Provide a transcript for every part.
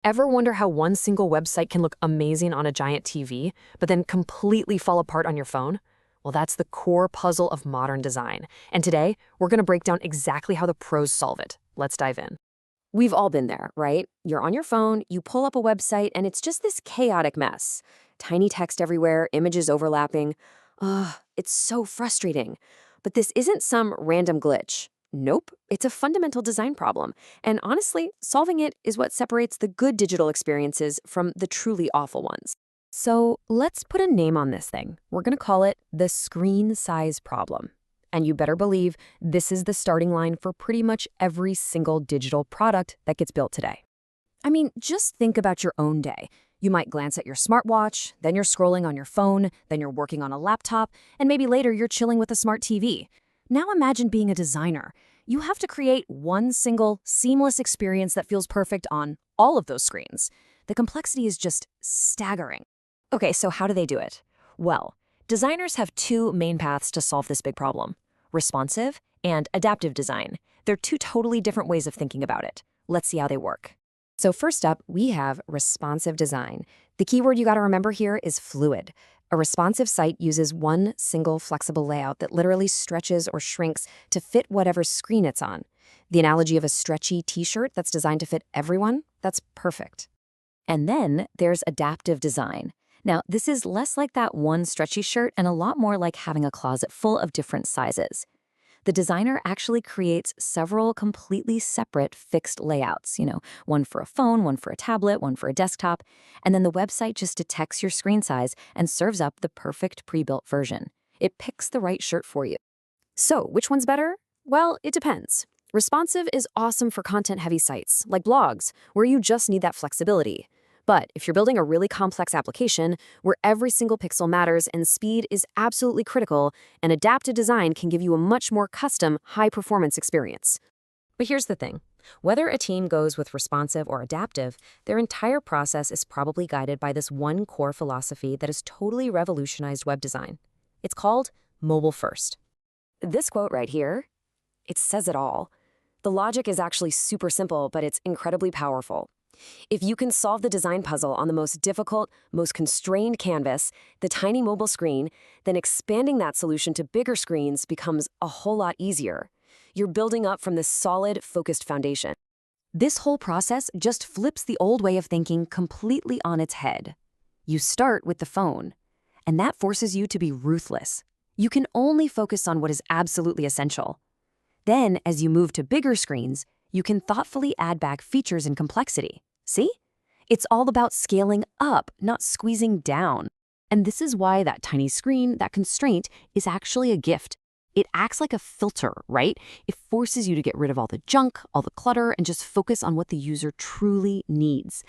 Ever wonder how one single website can look amazing on a giant TV, but then completely fall apart on your phone? Well, that's the core puzzle of modern design. And today, we're going to break down exactly how the pros solve it. Let's dive in. We've all been there, right? You're on your phone, you pull up a website, and it's just this chaotic mess. Tiny text everywhere, images overlapping. Ugh, it's so frustrating. But this isn't some random glitch. Nope, it's a fundamental design problem. And honestly, solving it is what separates the good digital experiences from the truly awful ones. So let's put a name on this thing. We're going to call it the screen size problem. And you better believe this is the starting line for pretty much every single digital product that gets built today. I mean, just think about your own day. You might glance at your smartwatch, then you're scrolling on your phone, then you're working on a laptop, and maybe later you're chilling with a smart TV. Now imagine being a designer. You have to create one single, seamless experience that feels perfect on all of those screens. The complexity is just staggering. Okay, so how do they do it? Well, designers have two main paths to solve this big problem: responsive and adaptive design. They're two totally different ways of thinking about it. Let's see how they work. So first up, we have responsive design. The keyword you got to remember here is fluid. A responsive site uses one single flexible layout that literally stretches or shrinks to fit whatever screen it's on. The analogy of a stretchy t-shirt that's designed to fit everyone, that's perfect. And then there's adaptive design. Now, this is less like that one stretchy shirt and a lot more like having a closet full of different sizes. The designer actually creates several completely separate fixed layouts, one for a phone, one for a tablet, one for a desktop, and then the website just detects your screen size and serves up the perfect pre-built version. It picks the right shirt for you. So, which one's better? Well, it depends. Responsive is awesome for content-heavy sites, like blogs, where you just need that flexibility. But if you're building a really complex application where every single pixel matters and speed is absolutely critical, an adaptive design can give you a much more custom, high-performance experience. But here's the thing. Whether a team goes with responsive or adaptive, their entire process is probably guided by this one core philosophy that has totally revolutionized web design. It's called mobile first. This quote right here, it says it all. The logic is actually super simple, but it's incredibly powerful. If you can solve the design puzzle on the most difficult, most constrained canvas, the tiny mobile screen, then expanding that solution to bigger screens becomes a whole lot easier. You're building up from this solid, focused foundation. This whole process just flips the old way of thinking completely on its head. You start with the phone, and that forces you to be ruthless. You can only focus on what is absolutely essential. Then, as you move to bigger screens, you can thoughtfully add back features and complexity. See? It's all about scaling up, not squeezing down. And this is why that tiny screen, that constraint, is actually a gift. It acts like a filter, right? It forces you to get rid of all the junk, all the clutter, and just focus on what the user truly needs.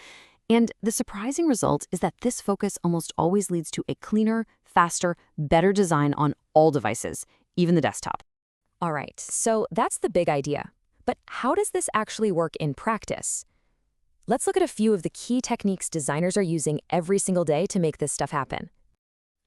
And the surprising result is that this focus almost always leads to a cleaner, faster, better design on all devices, even the desktop. All right, so that's the big idea. But how does this actually work in practice? Let's look at a few of the key techniques designers are using every single day to make this stuff happen.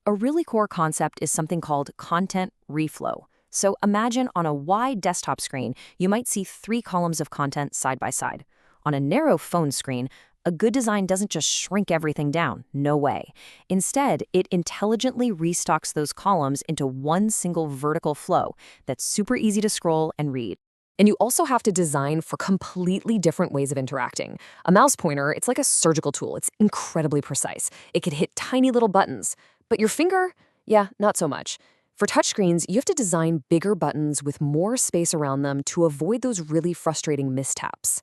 A really core concept is something called content reflow. So imagine on a wide desktop screen, you might see 3 columns of content side by side. On a narrow phone screen, a good design doesn't just shrink everything down, no way. Instead, it intelligently restocks those columns into one single vertical flow that's super easy to scroll and read. And you also have to design for completely different ways of interacting. A mouse pointer, it's like a surgical tool. It's incredibly precise. It can hit tiny little buttons. But your finger? Yeah, not so much. For touchscreens, you have to design bigger buttons with more space around them to avoid those really frustrating mistaps.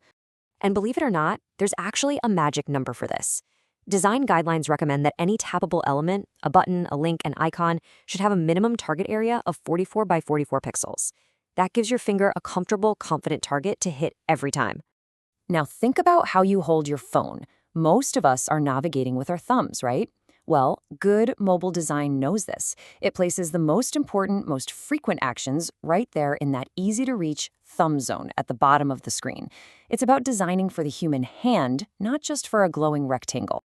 And believe it or not, there's actually a magic number for this. Design guidelines recommend that any tappable element, a button, a link, an icon, should have a minimum target area of 44 by 44 pixels. That gives your finger a comfortable, confident target to hit every time. Now think about how you hold your phone. Most of us are navigating with our thumbs, right? Well, good mobile design knows this. It places the most important, most frequent actions right there in that easy-to-reach thumb zone at the bottom of the screen. It's about designing for the human hand, not just for a glowing rectangle.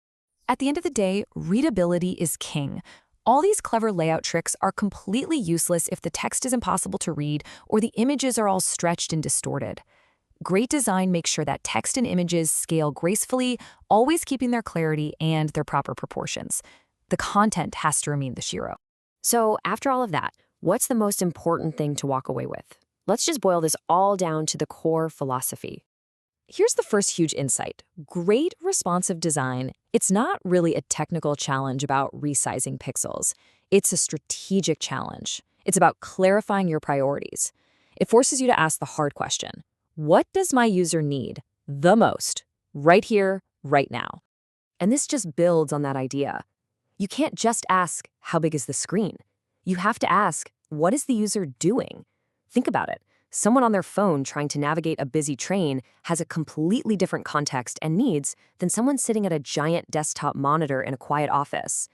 At the end of the day, readability is king. All these clever layout tricks are completely useless if the text is impossible to read or the images are all stretched and distorted. Great design makes sure that text and images scale gracefully, always keeping their clarity and their proper proportions. The content has to remain the hero. So, after all of that, what's the most important thing to walk away with? Let's just boil this all down to the core philosophy. Here's the first huge insight. Great responsive design, it's not really a technical challenge about resizing pixels. It's a strategic challenge. It's about clarifying your priorities. It forces you to ask the hard question. What does my user need the most, right here, right now? And this just builds on that idea. You can't just ask, how big is the screen? You have to ask, what is the user doing? Think about it. Someone on their phone trying to navigate a busy train has a completely different context and needs than someone sitting at a giant desktop monitor in a quiet office.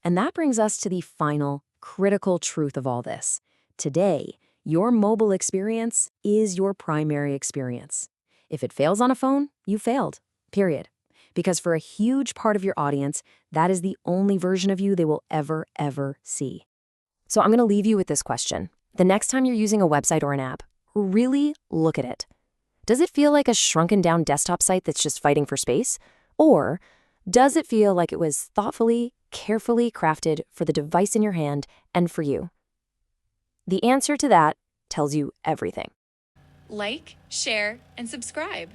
And that brings us to the final, critical truth of all this. Today, your mobile experience is your primary experience. If it fails on a phone, you failed, period. Because for a huge part of your audience, that is the only version of you they will ever see. So I'm going to leave you with this question. The next time you're using a website or an app, really look at it. Does it feel like a shrunken down desktop site that's just fighting for space? Or does it feel like it was thoughtfully, carefully crafted for the device in your hand and for you? The answer to that tells you everything. Like, share, and subscribe.